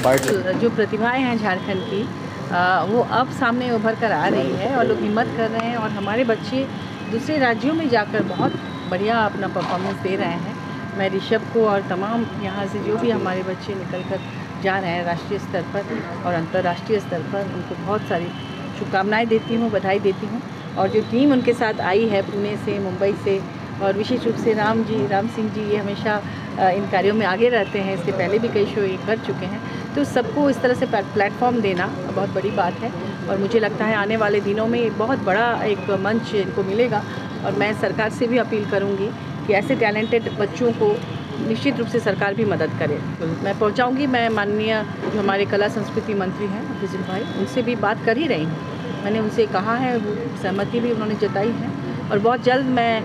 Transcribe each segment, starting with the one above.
जो प्रतिभाएं हैं झारखंड की वो अब सामने उभर कर आ रही है और लोग हिम्मत कर रहे हैं और हमारे बच्चे दूसरे राज्यों में जाकर बहुत बढ़िया अपना परफॉर्मेंस दे रहे हैं। मैं ऋषभ को और तमाम यहाँ से जो भी हमारे बच्चे निकल कर जा रहे हैं राष्ट्रीय स्तर पर और अंतर्राष्ट्रीय स्तर पर, उनको बहुत सारी शुभकामनाएं देती हूँ, बधाई देती हूँ। और जो टीम उनके साथ आई है पुणे से, मुंबई से, और विशेष रूप से राम सिंह जी, ये हमेशा इन कार्यों में आगे रहते हैं, इससे पहले भी कई शो ये कर चुके हैं। तो सबको इस तरह से प्लेटफॉर्म देना बहुत बड़ी बात है और मुझे लगता है आने वाले दिनों में एक बहुत बड़ा एक मंच इनको मिलेगा। और मैं सरकार से भी अपील करूंगी कि ऐसे टैलेंटेड बच्चों को निश्चित रूप से सरकार भी मदद करे। मैं पहुंचाऊंगी, मैं माननीय जो हमारे कला संस्कृति मंत्री हैं फिजिल भाई, उनसे भी बात कर ही रही हूँ। मैंने उनसे कहा है, वो सहमति भी उन्होंने जताई है और बहुत जल्द मैं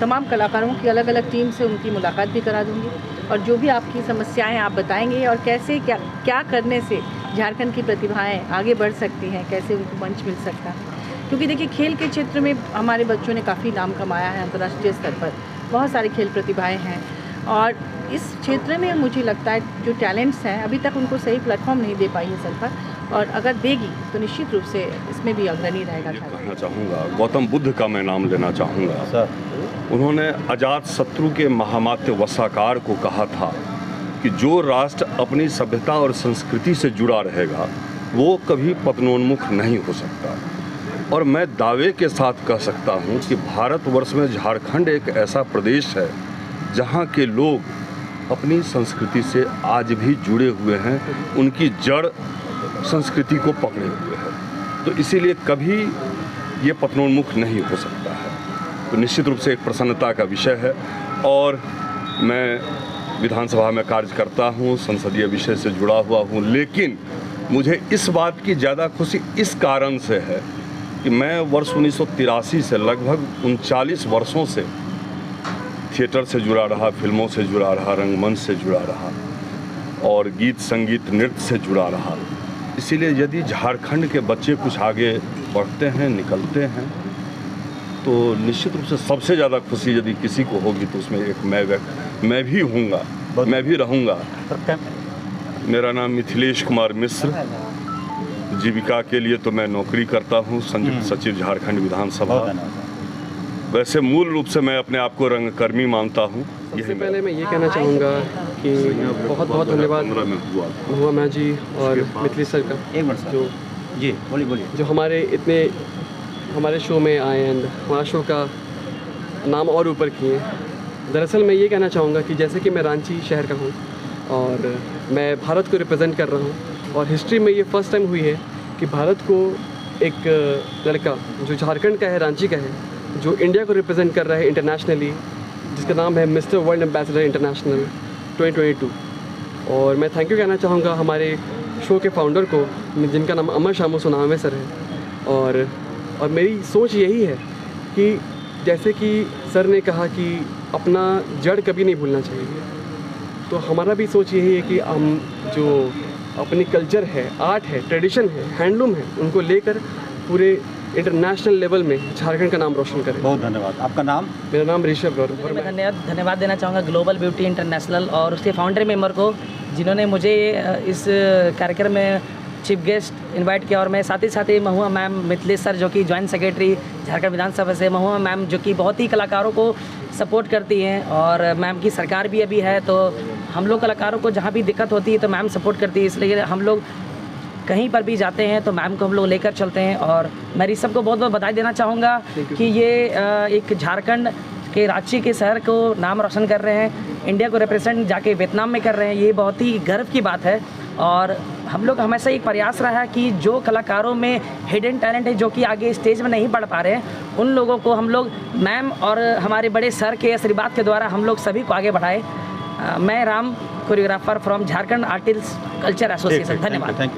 तमाम कलाकारों की अलग अलग टीम से उनकी मुलाकात भी करा दूंगी और जो भी आपकी समस्याएं आप बताएंगे और कैसे क्या करने से झारखंड की प्रतिभाएं आगे बढ़ सकती हैं, कैसे उनको मंच मिल सकता है। क्योंकि देखिए, खेल के क्षेत्र में हमारे बच्चों ने काफ़ी नाम कमाया है, अंतर्राष्ट्रीय स्तर पर बहुत सारे खेल प्रतिभाएं हैं और इस क्षेत्र में मुझे लगता है जो टैलेंट्स हैं अभी तक उनको सही प्लेटफॉर्म नहीं दे पाई है सरकार, और अगर देगी तो निश्चित रूप से इसमें भी अग्रणी रहेगा। कहना चाहूँगा, गौतम बुद्ध का मैं नाम लेना चाहूँगा सर। उन्होंने अजात शत्रु के महामात्य वसाकार को कहा था कि जो राष्ट्र अपनी सभ्यता और संस्कृति से जुड़ा रहेगा वो कभी पतनोन्मुख नहीं हो सकता। और मैं दावे के साथ कह सकता हूँ कि भारतवर्ष में झारखंड एक ऐसा प्रदेश है जहाँ के लोग अपनी संस्कृति से आज भी जुड़े हुए हैं, उनकी जड़ संस्कृति को पकड़े हुए हैं। तो इसीलिए कभी ये पतनोन्मुख नहीं हो सकता है। तो निश्चित रूप से एक प्रसन्नता का विषय है और मैं विधानसभा में कार्य करता हूँ, संसदीय विषय से जुड़ा हुआ हूँ, लेकिन मुझे इस बात की ज़्यादा खुशी इस कारण से है कि मैं वर्ष 1983 से लगभग 39 वर्षों से थिएटर से जुड़ा रहा, फिल्मों से जुड़ा रहा, रंगमंच से जुड़ा रहा और गीत संगीत नृत्य से जुड़ा रहा। इसीलिए यदि झारखंड के बच्चे कुछ आगे बढ़ते हैं, निकलते हैं, तो निश्चित रूप से सबसे ज़्यादा खुशी यदि किसी को होगी तो उसमें एक मैं भी हूँगा, मैं भी रहूँगा। मेरा नाम मिथिलेश कुमार मिश्र। जीविका के लिए तो मैं नौकरी करता हूँ, संयुक्त सचिव झारखंड विधानसभा। वैसे मूल रूप से मैं अपने आप को रंगकर्मी मानता हूँ। सबसे पहले मैं ये कहना चाहूँगा कि बहुत बहुत धन्यवाद महुआ मैम जी और मिथिलेश सर का जो हमारे शो में आए एंड हमारा शो का नाम और ऊपर किए। दरअसल मैं ये कहना चाहूँगा कि जैसे कि मैं रांची शहर का हूँ और मैं भारत को रिप्रेजेंट कर रहा हूँ और हिस्ट्री में ये फर्स्ट टाइम हुई है कि भारत को एक लड़का जो झारखंड का है, रांची का है, जो इंडिया को रिप्रेजेंट कर रहा है इंटरनेशनली, जिसका नाम है मिस्टर वर्ल्ड एम्बेसडर इंटरनेशनल 2022। और मैं थैंक यू कहना चाहूँगा हमारे शो के फाउंडर को, जिनका नाम अमर शामू सोनामे सर है। और मेरी सोच यही है कि जैसे कि सर ने कहा कि अपना जड़ कभी नहीं भूलना चाहिए, तो हमारा भी सोच यही है कि हम जो अपनी कल्चर है, आर्ट है, ट्रेडिशन है, हैंडलूम है, उनको लेकर पूरे इंटरनेशनल लेवल में झारखंड का नाम रोशन करें। बहुत धन्यवाद। आपका नाम? मेरा नाम ऋषभ गौरव। और मैं धन्यवाद देना चाहूँगा ग्लोबल ब्यूटी इंटरनेशनल और उसके फाउंडर मेंबर को, जिन्होंने मुझे इस कार्यक्रम में चीफ गेस्ट इनवाइट किया। और मैं साथ ही महुआ मैम, मिथिलेश सर जो कि जॉइंट सेक्रेटरी झारखंड विधानसभा से, महुआ मैम जो कि बहुत ही कलाकारों को सपोर्ट करती हैं और मैम की सरकार भी अभी है, तो हम लोग कलाकारों को जहाँ भी दिक्कत होती है तो मैम सपोर्ट करती है। इसलिए हम लोग कहीं पर भी जाते हैं तो मैम को हम लोग लेकर चलते हैं। और मैं ऋषभ को बहुत बहुत बधाई देना चाहूँगा कि ये एक झारखंड के रांची के शहर को नाम रोशन कर रहे हैं, इंडिया को रिप्रेजेंट जाके वियतनाम में कर रहे हैं। ये बहुत ही गर्व की बात है। और हम लोग हमेशा एक प्रयास रहा है कि जो कलाकारों में हिडन टैलेंट है, जो कि आगे स्टेज में नहीं बढ़ पा रहे हैं, उन लोगों को हम लोग मैम और हमारे बड़े सर के आशीर्वाद के द्वारा हम लोग सभी को आगे बढ़ाए। मैं Ram, choreographer from Jharkhand artist culture association. धन्यवाद।